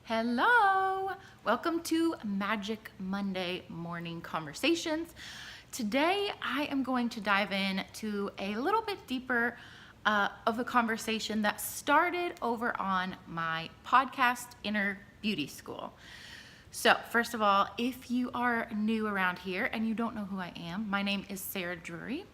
Hello! Welcome to Magic Monday Morning Conversations. Today I am going to dive in to a little bit deeper of a conversation that started over on my podcast, Inner Beauty School. So, first of all, if you are new around here and you don't know who I am, my name is Sarah Drury,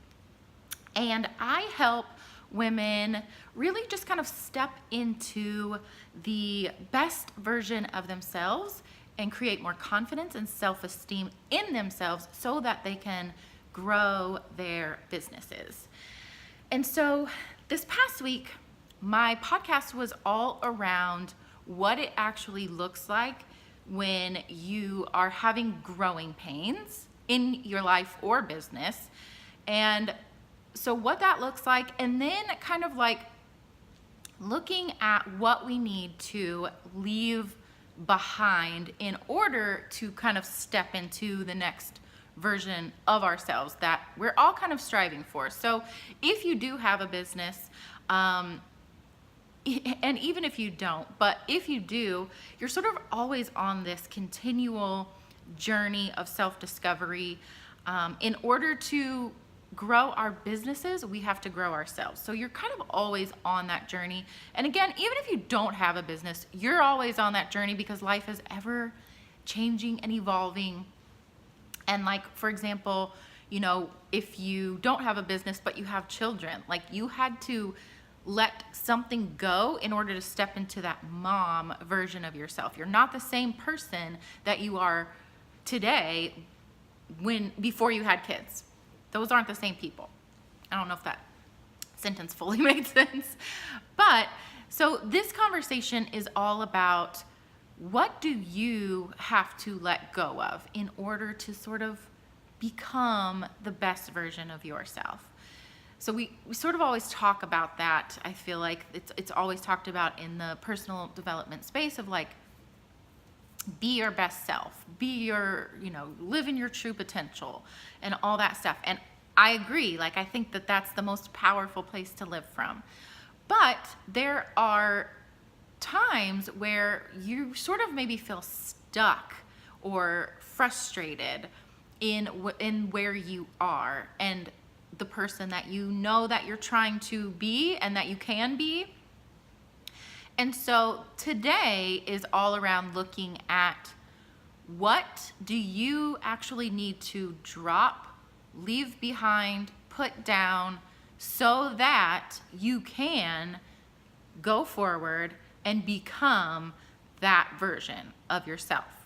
and I help women really just kind of step into the best version of themselves and create more confidence and self-esteem in themselves so that they can grow their businesses. And so this past week, my podcast was all around what it actually looks like when you are having growing pains in your life or business, and so what that looks like, and then kind of like looking at what we need to leave behind in order to kind of step into the next version of ourselves that we're all kind of striving for. So if you do have a business, and even if you don't, but if you do, you're sort of always on this continual journey of self-discovery. In order to grow our businesses, we have to grow ourselves. So you're kind of always on that journey. And again, even if you don't have a business, you're always on that journey because life is ever changing and evolving. And like, for example, if you don't have a business, but you have children, like you had to let something go in order to step into that mom version of yourself. You're not the same person that you are today before you had kids. Those aren't the same people. I don't know if that sentence fully made sense. But so this conversation is all about, what do you have to let go of in order to sort of become the best version of yourself? So we sort of always talk about that. I feel like it's always talked about in the personal development space of like, be your best self, live in your true potential and all that stuff. And I agree, I think that that's the most powerful place to live from. But there are times where you sort of maybe feel stuck or frustrated in where you are and the person that you know that you're trying to be and that you can be. And so today is all around looking at, what do you actually need to drop, leave behind, put down, so that you can go forward and become that version of yourself.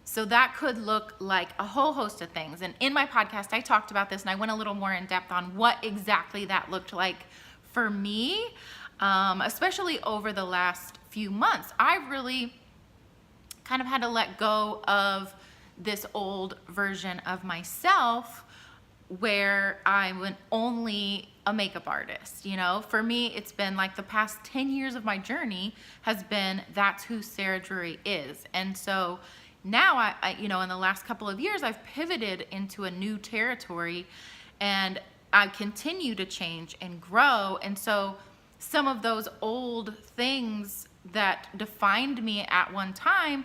So that could look like a whole host of things. And in my podcast, I talked about this and I went a little more in depth on what exactly that looked like for me. Especially over the last few months, I've really kind of had to let go of this old version of myself where I was only a makeup artist. For me, it's been like the past 10 years of my journey has been, that's who Sarah Drury is. And so now I in the last couple of years, I've pivoted into a new territory and I continue to change and grow. And so some of those old things that defined me at one time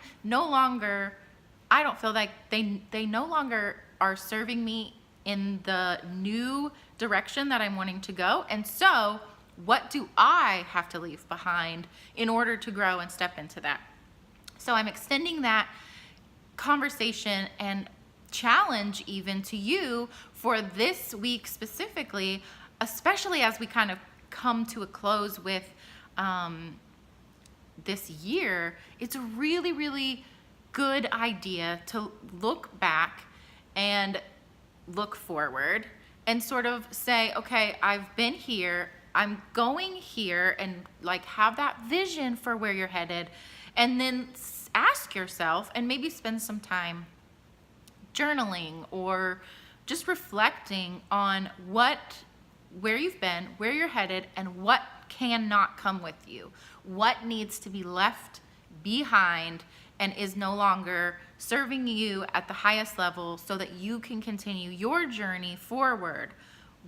I don't feel like they no longer are serving me in the new direction that I'm wanting to go. And so what do I have to leave behind in order to grow and step into that? So I'm extending that conversation and challenge even to you for this week specifically, especially as we kind of come to a close with this year. It's a really, really good idea to look back and look forward and sort of say, okay, I've been here, I'm going here, and have that vision for where you're headed. And then ask yourself, and maybe spend some time journaling or just reflecting on where you've been, where you're headed, and what cannot come with you. What needs to be left behind and is no longer serving you at the highest level so that you can continue your journey forward.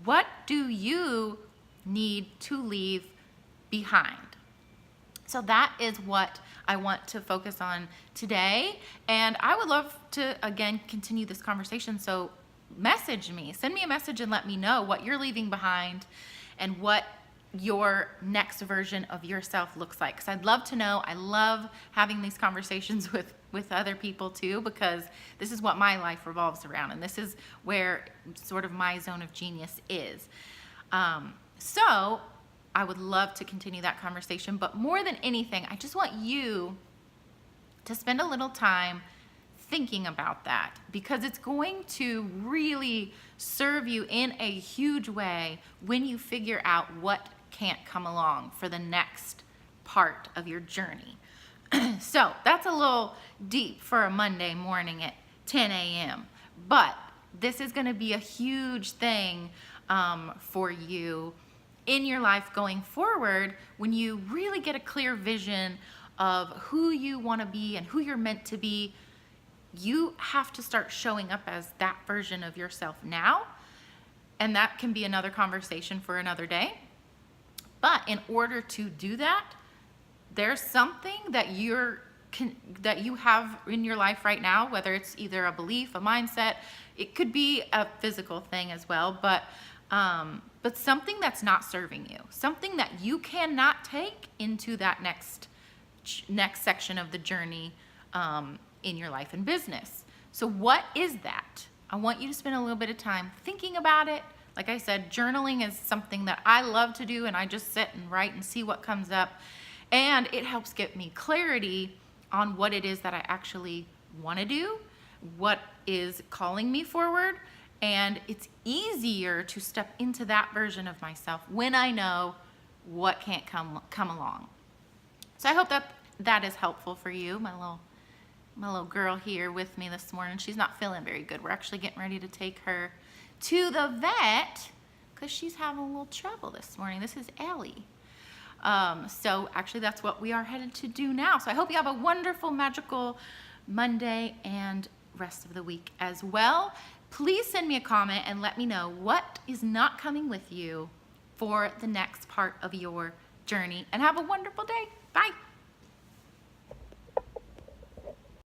What do you need to leave behind? So that is what I want to focus on today. And I would love to, again, continue this conversation. So message me, send me a message and let me know what you're leaving behind and what your next version of yourself looks like. Because I'd love to know. I love having these conversations with other people too, because this is what my life revolves around. And this is where sort of my zone of genius is. So I would love to continue that conversation, but more than anything, I just want you to spend a little time thinking about that, because it's going to really serve you in a huge way when you figure out what can't come along for the next part of your journey. So that's a little deep for a Monday morning at 10 a.m., but this is going to be a huge thing for you in your life going forward when you really get a clear vision of who you want to be and who you're meant to be. You have to start showing up as that version of yourself now, and that can be another conversation for another day. But in order to do that, there's something that that you have in your life right now, whether it's either a belief, a mindset, it could be a physical thing as well, but something that's not serving you, something that you cannot take into that next section of the journey in your life and business. So what is that? I want you to spend a little bit of time thinking about it. Like I said, journaling is something that I love to do, and I just sit and write and see what comes up. And it helps get me clarity on what it is that I actually want to do, what is calling me forward. And it's easier to step into that version of myself when I know what can't come along. So I hope that is helpful for you. My little girl here with me this morning, she's not feeling very good. We're actually getting ready to take her to the vet because she's having a little trouble this morning. This is Ellie. So actually that's what we are headed to do now. So I hope you have a wonderful, magical Monday and rest of the week as well. Please send me a comment and let me know what is not coming with you for the next part of your journey, and have a wonderful day. Bye.